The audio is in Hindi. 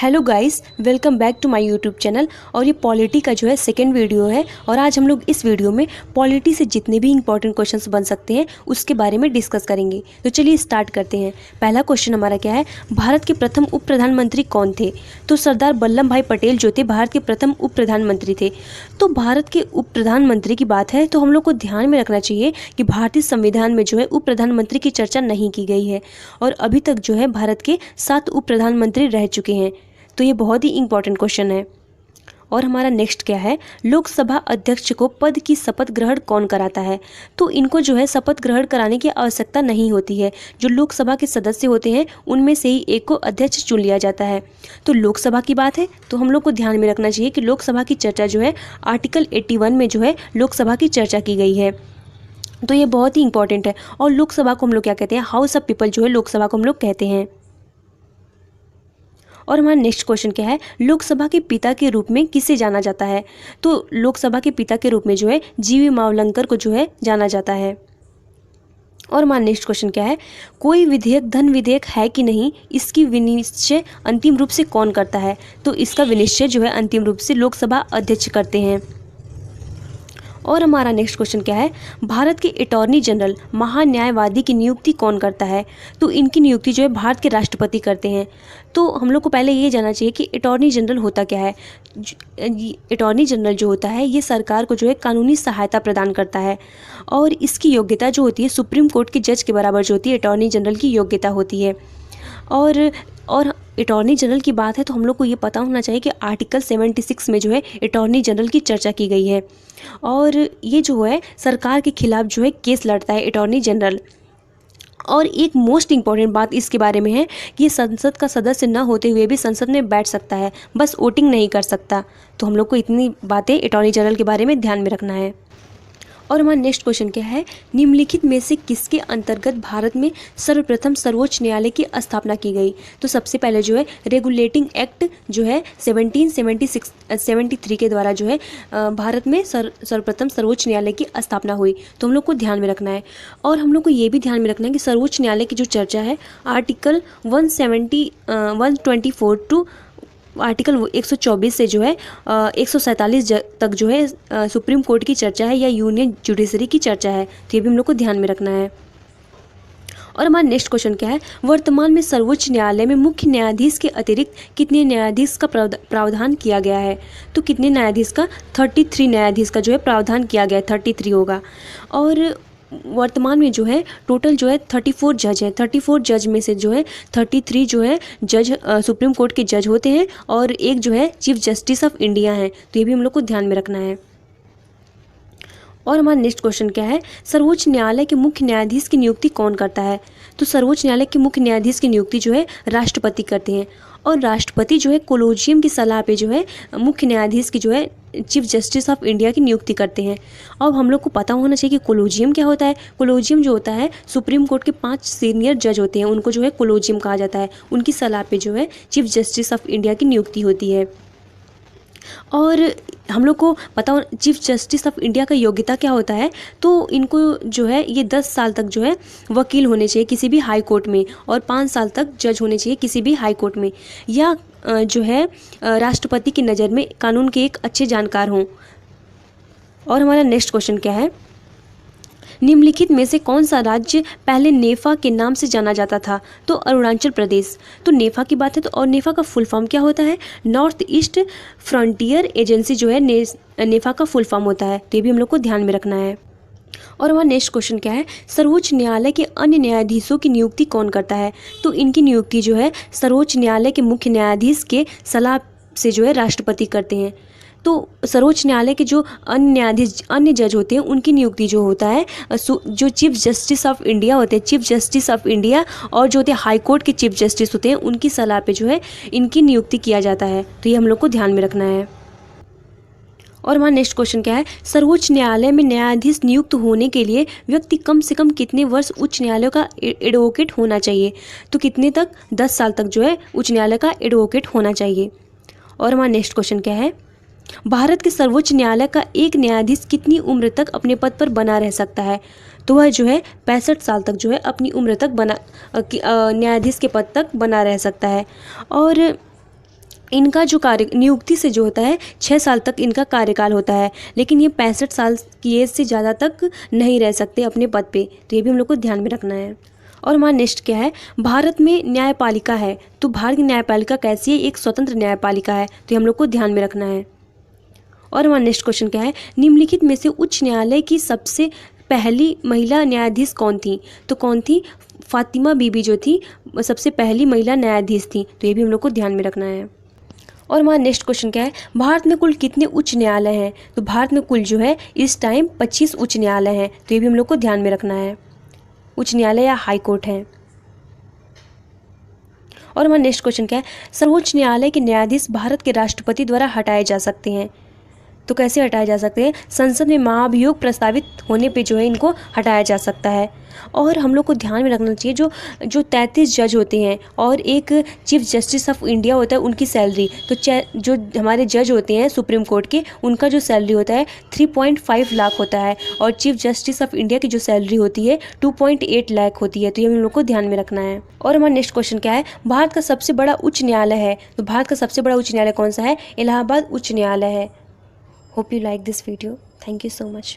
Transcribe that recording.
Hello guys, welcome back to my YouTube channel. और ये पॉलिटी का जो है सेकंड वीडियो है। और आज हम लोग इस वीडियो में पॉलिटी से जितने भी इंपॉर्टेंट क्वेश्चंस बन सकते हैं उसके बारे में डिस्कस करेंगे। तो चलिए स्टार्ट करते हैं। पहला क्वेश्चन हमारा क्या है, भारत के प्रथम उप प्रधानमंत्री कौन थे? तो सरदार वल्लभ भाई पटेल जो थे भारत के प्रथम उप प्रधानमंत्री थे। तो भारत के उप प्रधानमंत्री की बात है तो हम लोग को ध्यान में रखना चाहिए कि भारतीय संविधान में जो है उप प्रधानमंत्री की चर्चा नहीं की गई है। और अभी तक जो है भारत के 7 उप प्रधानमंत्री रह चुके हैं। तो ये बहुत ही इंपॉर्टेंट क्वेश्चन है। और हमारा नेक्स्ट क्या है, लोकसभा अध्यक्ष को पद की शपथ ग्रहण कौन कराता है? तो इनको जो है शपथ ग्रहण कराने की आवश्यकता नहीं होती है। जो लोकसभा के सदस्य होते हैं उनमें से ही एक को अध्यक्ष चुन लिया जाता है। तो लोकसभा की बात है तो हम लोग को ध्यान में रखना चाहिए कि लोकसभा की चर्चा जो है आर्टिकल 81 में जो है लोकसभा की चर्चा की गई है। तो ये बहुत ही इंपॉर्टेंट है। और लोकसभा को हम लोग क्या कहते हैं, हाउस ऑफ पीपल जो है लोकसभा को हम लोग कहते हैं। और हमारा नेक्स्ट क्वेश्चन क्या है, लोकसभा के पिता के रूप में किसे जाना जाता है? तो लोकसभा के पिता के रूप में जो है जीवी मावलंकर को जो है जाना जाता है। और हमारा नेक्स्ट क्वेश्चन क्या है, कोई विधेयक धन विधेयक है कि नहीं, इसकी विनिश्चय अंतिम रूप से कौन करता है? तो इसका विनिश्चय जो है अंतिम रूप से लोकसभा अध्यक्ष करते हैं। और हमारा नेक्स्ट क्वेश्चन क्या है, भारत के अटॉर्नी जनरल महान्यायवादी की नियुक्ति कौन करता है? तो इनकी नियुक्ति जो है भारत के राष्ट्रपति करते हैं। तो हम लोग को पहले ये जानना चाहिए कि अटॉर्नी जनरल होता क्या है। अटॉर्नी जनरल जो होता है ये सरकार को जो है कानूनी सहायता प्रदान करता है। और इसकी योग्यता जो होती है सुप्रीम कोर्ट के जज के बराबर जो होती है अटॉर्नी जनरल की योग्यता होती है। और अटॉर्नी जनरल की बात है तो हम लोग को ये पता होना चाहिए कि आर्टिकल 76 में जो है अटॉर्नी जनरल की चर्चा की गई है। और ये जो है सरकार के खिलाफ जो है केस लड़ता है अटॉर्नी जनरल। और एक मोस्ट इम्पॉर्टेंट बात इसके बारे में है कि ये संसद का सदस्य न होते हुए भी संसद में बैठ सकता है, बस वोटिंग नहीं कर सकता। तो हम लोग को इतनी बातें अटॉर्नी जनरल के बारे में ध्यान में रखना है। और हमारा नेक्स्ट क्वेश्चन क्या है, निम्नलिखित में से किसके अंतर्गत भारत में सर्वप्रथम सर्वोच्च न्यायालय की स्थापना की गई? तो सबसे पहले जो है रेगुलेटिंग एक्ट जो है 1773 के द्वारा जो है भारत में सर्वप्रथम सर्वोच्च न्यायालय की स्थापना हुई। तो हम लोग को ध्यान में रखना है। और हम लोग को ये भी ध्यान में रखना है कि सर्वोच्च न्यायालय की जो चर्चा है आर्टिकल 124 टू आर्टिकल 124 से जो है 147 तक जो है सुप्रीम कोर्ट की चर्चा है या यूनियन जुडिशरी की चर्चा है। तो ये भी हम लोग को ध्यान में रखना है। और हमारा नेक्स्ट क्वेश्चन क्या है, वर्तमान में सर्वोच्च न्यायालय में मुख्य न्यायाधीश के अतिरिक्त कितने न्यायाधीश का प्रावधान किया गया है? तो कितने न्यायाधीश का, 33 न्यायाधीश का जो है प्रावधान किया गया है, 33 होगा। और वर्तमान में जो है टोटल जो है 34 जज हैं। 34 जज में से जो है 33 जो है जज सुप्रीम कोर्ट के जज होते हैं और एक जो है चीफ जस्टिस ऑफ इंडिया है। तो ये भी हम लोग को ध्यान में रखना है। और हमारा नेक्स्ट क्वेश्चन क्या है, सर्वोच्च न्यायालय के मुख्य न्यायाधीश की नियुक्ति कौन करता है? तो सर्वोच्च न्यायालय के मुख्य न्यायाधीश की नियुक्ति जो है राष्ट्रपति करते हैं। और राष्ट्रपति जो है कोलोजियम की सलाह पे जो है मुख्य न्यायाधीश की जो है चीफ जस्टिस ऑफ इंडिया की नियुक्ति करते हैं। अब हम लोग को पता होना चाहिए कि कोलोजियम क्या होता है। कोलोजियम जो होता है सुप्रीम कोर्ट के 5 सीनियर जज होते हैं, उनको जो है कोलोजियम कहा जाता है। उनकी सलाह पे जो है चीफ जस्टिस ऑफ इंडिया की नियुक्ति होती है। और हम लोग को पता हो चीफ जस्टिस ऑफ इंडिया का योग्यता क्या होता है। तो इनको जो है ये 10 साल तक जो है वकील होने चाहिए किसी भी हाई कोर्ट में, और 5 साल तक जज होने चाहिए किसी भी हाई कोर्ट में, या जो है राष्ट्रपति की नज़र में कानून के एक अच्छे जानकार हों। और हमारा नेक्स्ट क्वेश्चन क्या है, निम्नलिखित में से कौन सा राज्य पहले नेफा के नाम से जाना जाता था? तो अरुणाचल प्रदेश। तो नेफा की बात है तो, और नेफा का फुल फॉर्म क्या होता है, नॉर्थ ईस्ट फ्रंटियर एजेंसी जो है नेफा का फुल फॉर्म होता है। तो ये भी हम लोग को ध्यान में रखना है। और हमारा नेक्स्ट क्वेश्चन क्या है, सर्वोच्च न्यायालय के अन्य न्यायाधीशों की नियुक्ति कौन करता है? तो इनकी नियुक्ति जो है सर्वोच्च न्यायालय के मुख्य न्यायाधीश के सलाह से जो है राष्ट्रपति करते हैं। तो सर्वोच्च न्यायालय के जो अन्य न्यायाधीश अन्य जज होते हैं उनकी नियुक्ति जो होता है जो चीफ जस्टिस ऑफ इंडिया होते हैं, चीफ जस्टिस ऑफ इंडिया, और जो होते हैं हाई कोर्ट के चीफ जस्टिस होते हैं उनकी सलाह पे जो है इनकी नियुक्ति किया जाता है। तो ये हम लोग को ध्यान में रखना है। और हमारा नेक्स्ट क्वेश्चन क्या है, सर्वोच्च न्यायालय में न्यायाधीश नियुक्त होने के लिए व्यक्ति कम से कम कितने वर्ष उच्च न्यायालय का एडवोकेट होना चाहिए? तो कितने तक, 10 साल तक जो है उच्च न्यायालय का एडवोकेट होना चाहिए। और हमारा नेक्स्ट क्वेश्चन क्या है, भारत के सर्वोच्च न्यायालय का एक न्यायाधीश कितनी उम्र तक अपने पद पर बना रह सकता है? तो वह जो है 65 साल तक जो है अपनी उम्र तक न्यायाधीश के पद तक बना रह सकता है। और इनका जो कार्य नियुक्ति से जो होता है 6 साल तक इनका कार्यकाल होता है, लेकिन ये 65 साल की एज से ज़्यादा तक नहीं रह सकते अपने पद पे। तो ये भी हम लोग को ध्यान में रखना है। और हमारा नेक्स्ट क्या है, भारत में न्यायपालिका है, तो भारत की न्यायपालिका कैसी है, एक स्वतंत्र न्यायपालिका है, तो ये हम लोग को ध्यान में रखना है। और हमारा नेक्स्ट क्वेश्चन क्या है, निम्नलिखित में से उच्च न्यायालय की सबसे पहली महिला न्यायाधीश कौन थी, तो कौन थी, फातिमा बीबी जो थी सबसे पहली महिला न्यायाधीश थी, तो ये भी हम लोग को ध्यान में रखना है। और हमारा नेक्स्ट क्वेश्चन क्या है, भारत में कुल कितने उच्च न्यायालय हैं, तो भारत में कुल जो है इस टाइम 25 उच्च न्यायालय हैं, तो ये भी हम लोग को ध्यान में रखना है, उच्च न्यायालय या हाई कोर्ट है। और हमारा नेक्स्ट क्वेश्चन क्या है, सर्वोच्च न्यायालय के न्यायाधीश भारत के राष्ट्रपति द्वारा हटाए जा सकते हैं, तो कैसे हटाए जा सकते हैं, संसद में महाभियोग प्रस्तावित होने पे जो है इनको हटाया जा सकता है। और हम लोग को ध्यान में रखना चाहिए जो 33 जज होते हैं और एक चीफ जस्टिस ऑफ इंडिया होता है उनकी सैलरी, तो जो हमारे जज होते हैं सुप्रीम कोर्ट के उनका जो सैलरी होता है 3.5 लाख होता है, और चीफ जस्टिस ऑफ इंडिया की जो सैलरी होती है 2.8 लाख होती है, तो ये हम लोग को ध्यान में रखना है। और हमारा नेक्स्ट क्वेश्चन क्या है, भारत का सबसे बड़ा उच्च न्यायालय है, तो भारत का सबसे बड़ा उच्च न्यायालय कौन सा है, इलाहाबाद उच्च न्यायालय है। Hope you like this video. Thank you so much.